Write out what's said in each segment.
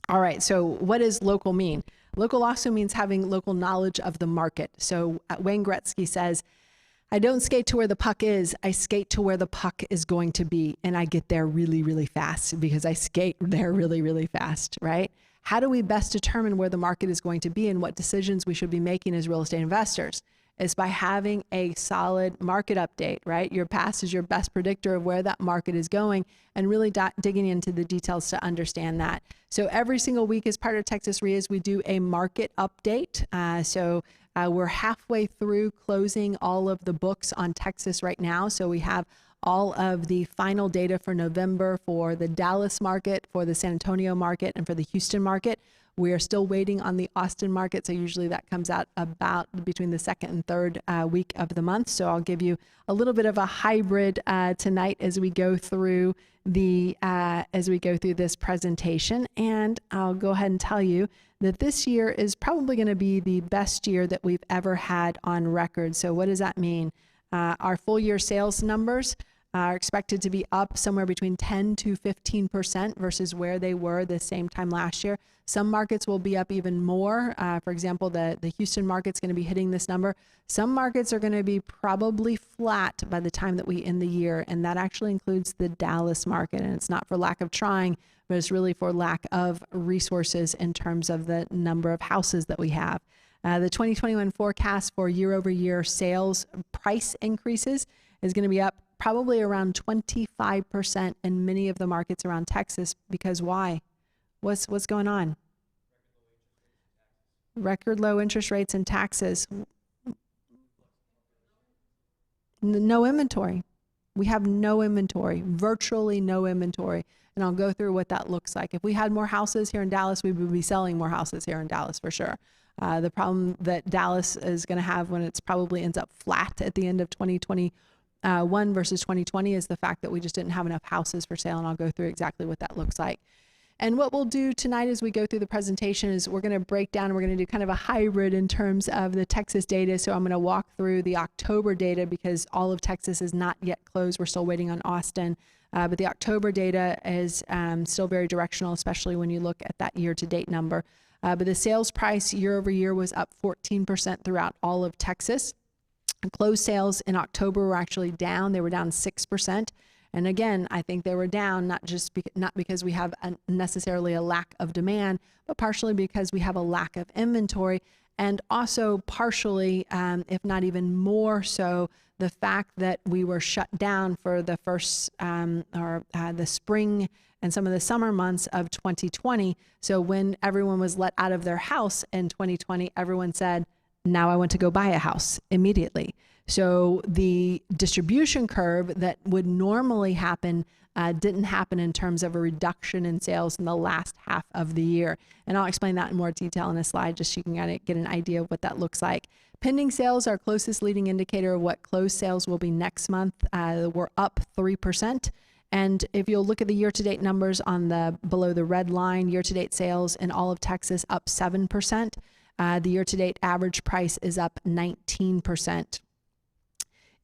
All right, so what does local mean? Local also means having local knowledge of the market. So Wayne Gretzky says, I don't skate to where the puck is, I skate to where the puck is going to be. And I get there really, really fast because I skate there really, really fast, right? How do we best determine where the market is going to be and what decisions we should be making as real estate investors? Is by having a solid market update, right? Your past is your best predictor of where that market is going, and really digging into the details to understand that. So every single week as part of Texas REIAs, we do a market update. We're halfway through closing all of the books on Texas right now. So we have all of the final data for November for the Dallas market, for the San Antonio market, and for the Houston market. We are still waiting on the Austin market, so usually that comes out about between the second and third week of the month. So I'll give you a little bit of a hybrid tonight as we go through this presentation, and I'll go ahead and tell you that this year is probably going to be the best year that we've ever had on record. So what does that mean? Our full year sales numbers are expected to be up somewhere between 10 to 15% versus where they were the same time last year. Some markets will be up even more. For example, the Houston market's going to be hitting this number. Some markets are going to be probably flat by the time that we end the year, and that actually includes the Dallas market. And it's not for lack of trying, but it's really for lack of resources in terms of the number of houses that we have. The 2021 forecast for year-over-year sales price increases is going to be up probably around 25% in many of the markets around Texas. Because why? What's going on? Record low interest rates and taxes. No inventory. We have no inventory, virtually no inventory. And I'll go through what that looks like. If we had more houses here in Dallas, we would be selling more houses here in Dallas for sure. The problem that Dallas is going to have when it's probably ends up flat at the end of 2021 versus 2020 is the fact that we just didn't have enough houses for sale. And I'll go through exactly what that looks like. And what we'll do tonight as we go through the presentation is we're going to break down, we're going to do kind of a hybrid in terms of the Texas data. So I'm going to walk through the October data because all of Texas is not yet closed. We're still waiting on Austin. But the October data is still very directional, especially when you look at that year-to-date number. But the sales price year over year was up 14% throughout all of Texas. Closed sales in October were actually down. They were down 6%. And again, I think they were down not because we have necessarily a lack of demand, but partially because we have a lack of inventory, and also partially, if not even more so, the fact that we were shut down for the first the spring and some of the summer months of 2020. So when everyone was let out of their house in 2020, everyone said, now I want to go buy a house immediately. So the distribution curve that would normally happen didn't happen in terms of a reduction in sales in the last half of the year. And I'll explain that in more detail in a slide just so you can get an idea of what that looks like. Pending sales, our closest leading indicator of what closed sales will be next month. We're up 3%. And if you'll look at the year-to-date numbers on below the red line, year-to-date sales in all of Texas up 7%. The year-to-date average price is up 19%.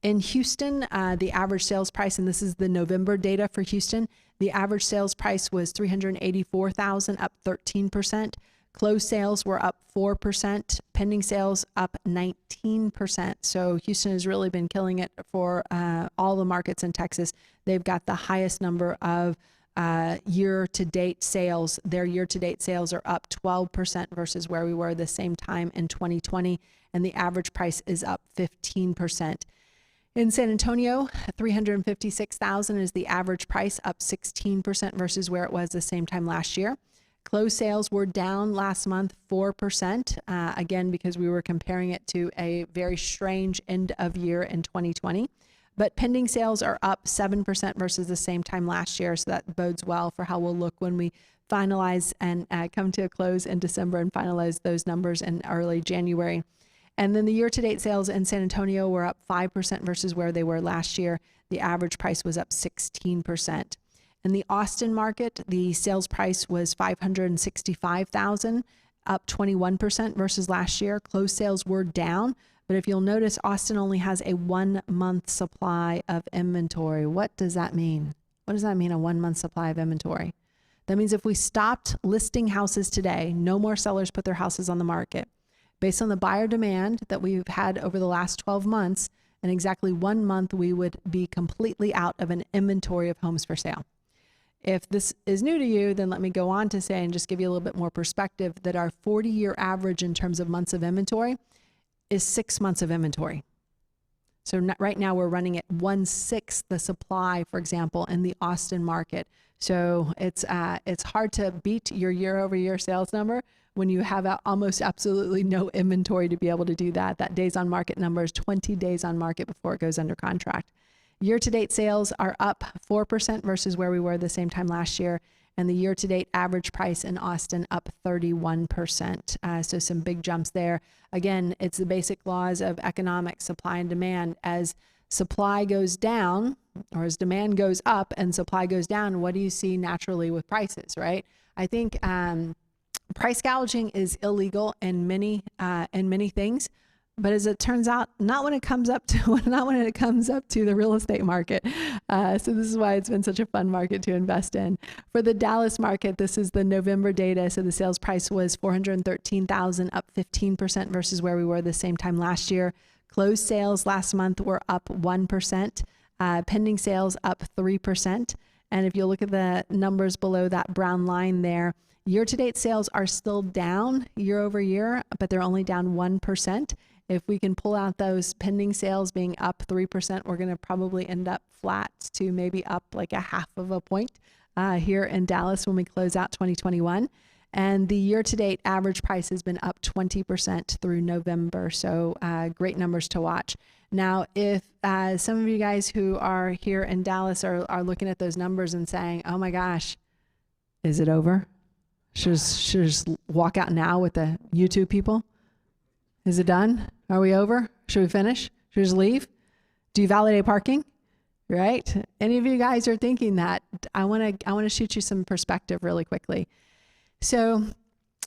In Houston, the average sales price, and this is the November data for Houston, the average sales price was $384,000, up 13%. Closed sales were up 4%. Pending sales up 19%. So Houston has really been killing it for all the markets in Texas. They've got the highest number of year-to-date sales. Their year-to-date sales are up 12% versus where we were the same time in 2020, and the average price is up 15%. In San Antonio, $356,000 is the average price, up 16% versus where it was the same time last year. Closed sales were down last month 4%, again, because we were comparing it to a very strange end of year in 2020. But pending sales are up 7% versus the same time last year, so that bodes well for how we'll look when we finalize and come to a close in December and finalize those numbers in early January. And then the year-to-date sales in San Antonio were up 5% versus where they were last year. The average price was up 16%. In the Austin market, the sales price was $565,000, up 21% versus last year. Closed sales were down, but if you'll notice, Austin only has a 1-month supply of inventory. What does that mean? What does that mean, a 1-month supply of inventory? That means if we stopped listing houses today, no more sellers put their houses on the market. Based on the buyer demand that we've had over the last 12 months, in exactly 1 month, we would be completely out of an inventory of homes for sale. If this is new to you, then let me go on to say and just give you a little bit more perspective that our 40-year average in terms of months of inventory is 6 months of inventory. So right now we're running at 1/6 the supply, for example, in the Austin market. So it's hard to beat your year-over-year sales number when you have almost absolutely no inventory to be able to do that. That days on market number is 20 days on market before it goes under contract. Year-to-date sales are up 4% versus where we were the same time last year. And the year-to-date average price in Austin up 31%. So some big jumps there. Again, it's the basic laws of economic supply and demand. As supply goes down, or as demand goes up and supply goes down, what do you see naturally with prices, right? I think price gouging is illegal in many things. But as it turns out, not when it comes up to the real estate market. So this is why it's been such a fun market to invest in. For the Dallas market, this is the November data. So the sales price was $413,000, up 15% versus where we were the same time last year. Closed sales last month were up 1%. Pending sales up 3%. And if you look at the numbers below that brown line there, year-to-date sales are still down year over year, but they're only down 1%. If we can pull out those pending sales being up 3%, we're going to probably end up flat to maybe up like a 0.5 point here in Dallas when we close out 2021. And the year-to-date average price has been up 20% through November. So great numbers to watch. Now, if some of you guys who are here in Dallas are looking at those numbers and saying, oh my gosh, is it over? Should just walk out now with the YouTube people? Is it done? Are we over? Should we finish? Should we just leave? Do you validate parking? Right? Any of you guys are thinking that? I want to shoot you some perspective really quickly. So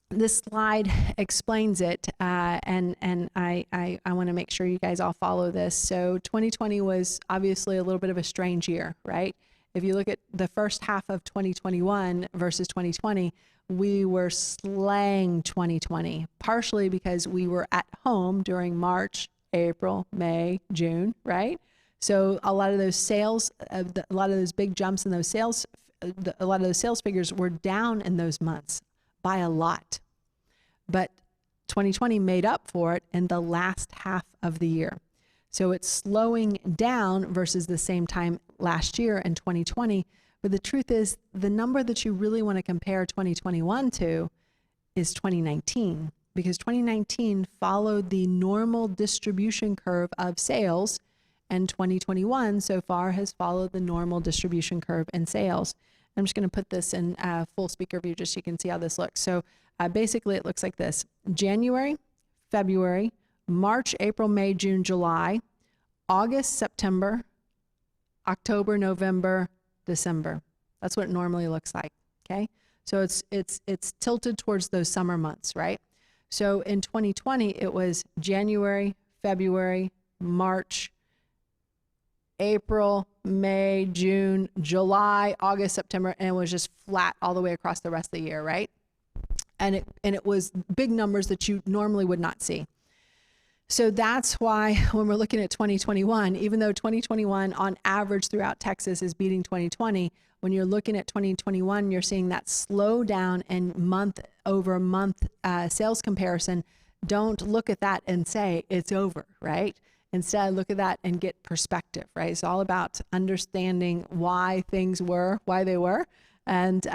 this slide explains it, and I want to make sure you guys all follow this. So 2020 was obviously a little bit of a strange year, right? If you look at the first half of 2021 versus 2020, we were slaying 2020, partially because we were at home during March, April, May, June, right? So a lot of those sales, a lot of those big jumps in those sales, a lot of those sales figures were down in those months by a lot. But 2020 made up for it in the last half of the year. So it's slowing down versus the same time last year in 2020. But the truth is, the number that you really want to compare 2021 to is 2019, because 2019 followed the normal distribution curve of sales, and 2021 so far has followed the normal distribution curve in sales. I'm just going to put this in full speaker view just so you can see how this looks. So basically it looks like this: January, February, March, April, May, June, July, August, September, October, November, December. That's what it normally looks like. Okay. So it's tilted towards those summer months, right? So in 2020, it was January, February, March, April, May, June, July, August, September, and it was just flat all the way across the rest of the year, right? And it was big numbers that you normally would not see. So that's why when we're looking at 2021, even though 2021 on average throughout Texas is beating 2020, when you're looking at 2021, you're seeing that slowdown in month over month sales comparison. Don't look at that and say it's over, right? Instead, look at that and get perspective, right? It's all about understanding why things were, why they were, and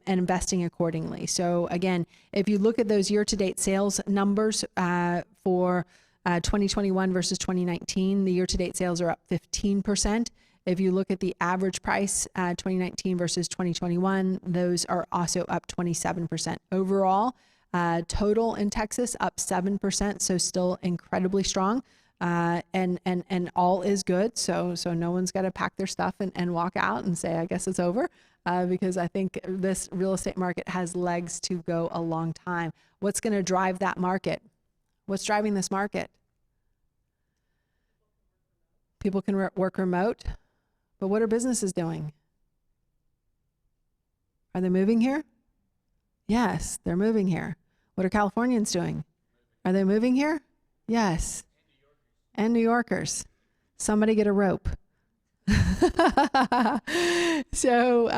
investing accordingly. So again, if you look at those year-to-date sales numbers for 2021 versus 2019, the year-to-date sales are up 15%. If you look at the average price, 2019 versus 2021, those are also up 27%. Overall, total in Texas up 7%, so still incredibly strong. And all is good. So no one's got to pack their stuff and walk out and say, I guess it's over, because I think this real estate market has legs to go a long time. What's going to drive that market? What's driving this market? People can work remote, but what are businesses doing? Are they moving here? Yes, they're moving here. What are Californians doing? Are they moving here? Yes. And New Yorkers. Somebody get a rope. So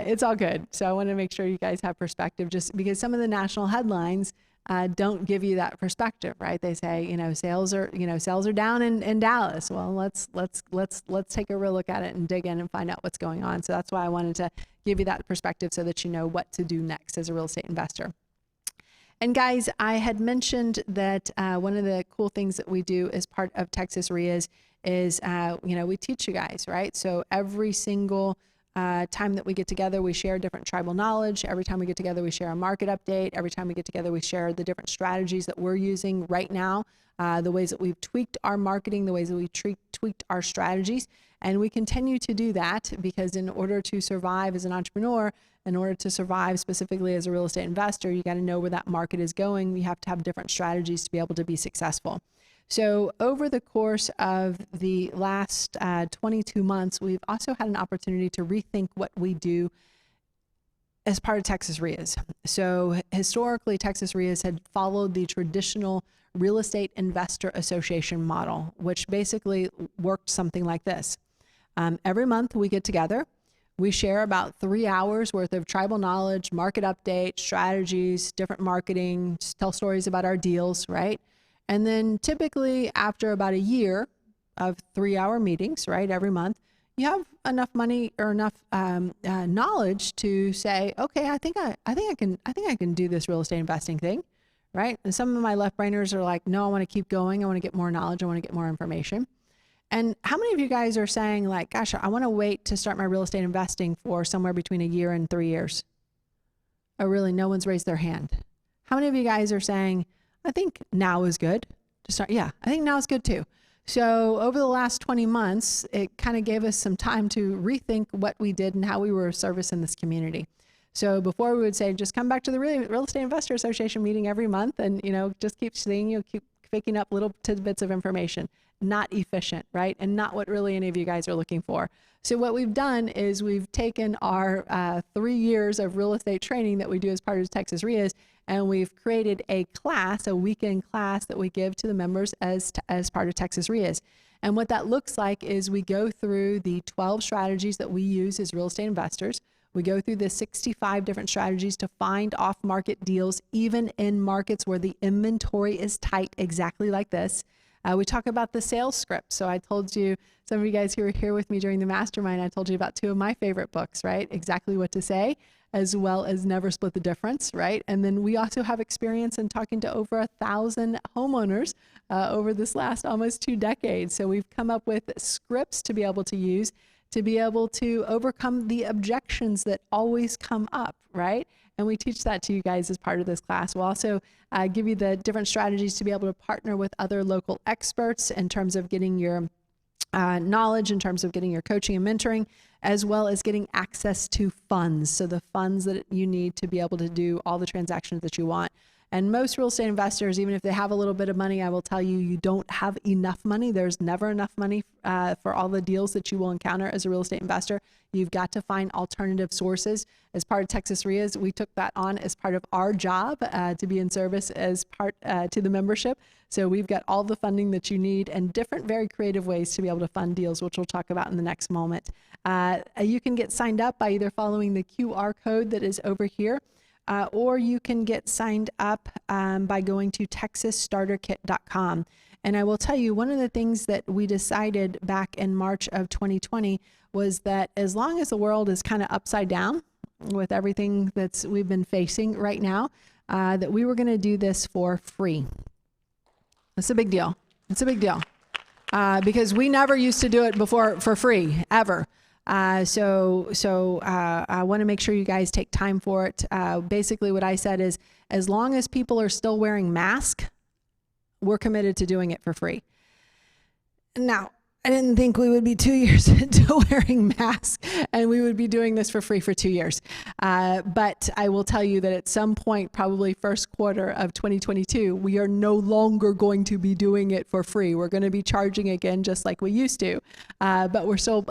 it's all good. So I want to make sure you guys have perspective, just because some of the national headlines don't give you that perspective, right? They say, sales are down in Dallas. Well, let's take a real look at it and dig in and find out what's going on. So that's why I wanted to give you that perspective so that you know what to do next as a real estate investor. And guys, I had mentioned that one of the cool things that we do as part of Texas REIAs is, we teach you guys, right? So every single time that we get together, we share different tribal knowledge. Every time we get together, we share a market update. Every time we get together, we share the different strategies that we're using right now, the ways that we've tweaked our marketing, the ways that we tweaked our strategies. And we continue to do that because in order to survive as an entrepreneur, in order to survive specifically as a real estate investor, you got to know where that market is going. You have to have different strategies to be able to be successful. So over the course of the last 22 months, we've also had an opportunity to rethink what we do as part of Texas REIAs. So historically, Texas REIAs had followed the traditional real estate investor association model, which basically worked something like this. Every month we get together, we share about 3 hours worth of tribal knowledge, market updates, strategies, different marketing, tell stories about our deals, right? And then typically after about a year of 3-hour meetings, right, every month, you have enough money or enough knowledge to say, okay, I think I can do this real estate investing thing, right? And some of my left brainers are like, no, I want to keep going. I want to get more knowledge. I want to get more information. And how many of you guys are saying like, gosh, I want to wait to start my real estate investing for somewhere between a year and 3 years? Oh, really? No one's raised their hand. How many of you guys are saying, I think now is good to start? Yeah, I think now is good too. So over the last 20 months, it kind of gave us some time to rethink what we did and how we were of service in this community. So before we would say, just come back to the Real Estate Investor Association meeting every month and, just keep seeing keep picking up little tidbits of information. Not efficient, right? And not what really any of you guys are looking for. So what we've done is we've taken our 3 years of real estate training that we do as part of Texas REIAs, and we've created a class, a weekend class that we give to the members as part of Texas REIAs. And what that looks like is we go through the 12 strategies that we use as real estate investors. We go through the 65 different strategies to find off-market deals, even in markets where the inventory is tight, exactly like this. We talk about the sales script. So I told you, some of you guys who were here with me during the mastermind, I told you about 2 of my favorite books, right? Exactly What to Say, as well as Never Split the Difference, right? And then we also have experience in talking to over 1,000 homeowners over this last almost 2 decades. So we've come up with scripts to be able to use to be able to overcome the objections that always come up, right? And we teach that to you guys as part of this class. We'll also give you the different strategies to be able to partner with other local experts in terms of getting your knowledge, in terms of getting your coaching and mentoring, as well as getting access to funds. So the funds that you need to be able to do all the transactions that you want. And most real estate investors, even if they have a little bit of money, I will tell you, you don't have enough money. There's never enough money for all the deals that you will encounter as a real estate investor. You've got to find alternative sources. As part of Texas REIAs, we took that on as part of our job to be in service as part to the membership. So we've got all the funding that you need and different very creative ways to be able to fund deals, which we'll talk about in the next moment. You can get signed up by either following the QR code that is over here, or you can get signed up by going to texasstarterkit.com. And I will tell you, one of the things that we decided back in March of 2020 was that as long as the world is kind of upside down with everything we've been facing right now, that we were going to do this for free. It's a big deal. It's a big deal because we never used to do it before for free, ever. So I want to make sure you guys take time for it. Basically what I said is, as long as people are still wearing masks, we're committed to doing it for free. Now, I didn't think we would be 2 years into wearing masks and we would be doing this for free for 2 years. But I will tell you that at some point, probably first quarter of 2022, we are no longer going to be doing it for free. We're going to be charging again, just like we used to. But we're still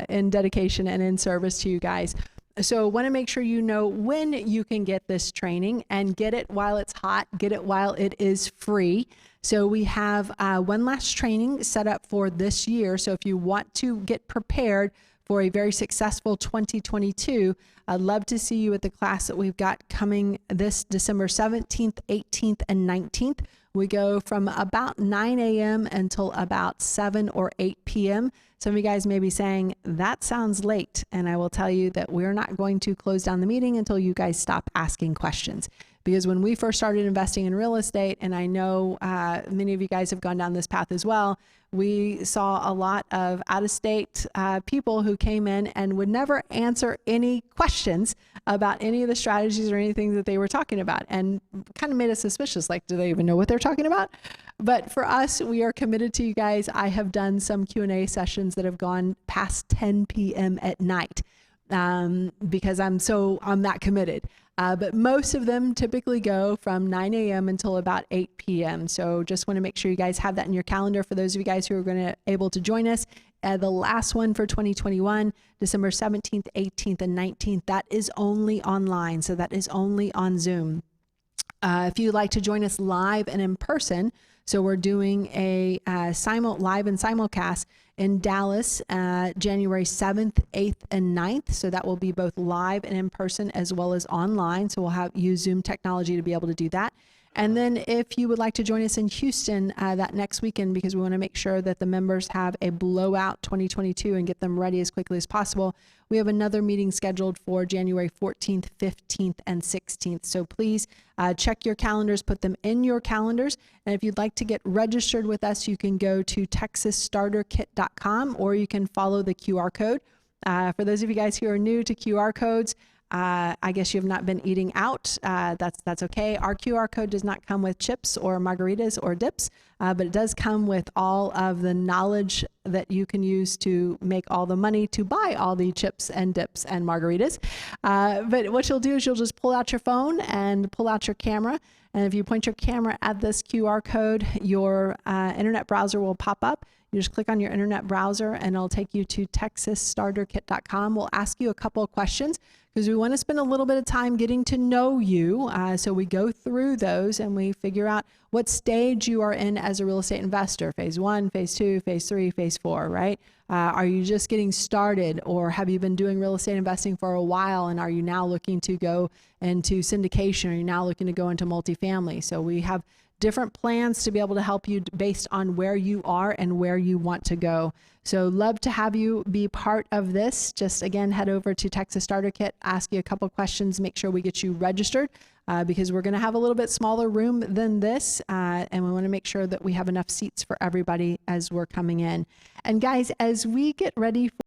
in dedication and in service to you guys. So want to make sure you know when you can get this training, and get it while it's hot, get it while it is free. So we have one last training set up for this year. So if you want to get prepared for a very successful 2022, I'd love to see you at the class that we've got coming this December 17th, 18th, and 19th. We go from about 9 a.m. until about 7 or 8 p.m. Some of you guys may be saying, that sounds late. And I will tell you that we're not going to close down the meeting until you guys stop asking questions. Because when we first started investing in real estate, and I know many of you guys have gone down this path as well, we saw a lot of out-of-state people who came in and would never answer any questions about any of the strategies or anything that they were talking about, and kind of made us suspicious, like, do they even know what they're talking about? But for us, we are committed to you guys. I have done some Q&A sessions that have gone past 10 p.m. at night because I'm that committed. But most of them typically go from 9 a.m. until about 8 p.m. So just want to make sure you guys have that in your calendar for those of you guys who are going to able to join us. The last one for 2021, December 17th, 18th, and 19th, that is only online. So that is only on Zoom. If you'd like to join us live and in person, so we're doing a live and simulcast in Dallas, January 7th, 8th, and 9th. So that will be both live and in person as well as online. So we'll use Zoom technology to be able to do that. And then if you would like to join us in Houston that next weekend, because we want to make sure that the members have a blowout 2022 and get them ready as quickly as possible, we have another meeting scheduled for January 14th, 15th, and 16th. So please check your calendars, put them in your calendars. And if you'd like to get registered with us, you can go to texasstarterkit.com, or you can follow the QR code. For those of you guys who are new to QR codes, I guess you have not been eating out. That's okay. Our QR code does not come with chips or margaritas or dips, but it does come with all of the knowledge that you can use to make all the money to buy all the chips and dips and margaritas. But what you'll do is you'll just pull out your phone and pull out your camera. And if you point your camera at this QR code, your internet browser will pop up. You just click on your internet browser and it'll take you to texasstarterkit.com. We'll ask you a couple of questions because we want to spend a little bit of time getting to know you. So we go through those and we figure out what stage you are in as a real estate investor. Phase 1, phase 2, phase 3, phase 4, right? Are you just getting started, or have you been doing real estate investing for a while and are you now looking to go into syndication? Are you now looking to go into multifamily? So we have different plans to be able to help you based on where you are and where you want to go. So love to have you be part of this. Just again, head over to Texas Starter Kit, ask you a couple questions, make sure we get you registered because we're going to have a little bit smaller room than this. And we want to make sure that we have enough seats for everybody as we're coming in. And guys, as we get ready for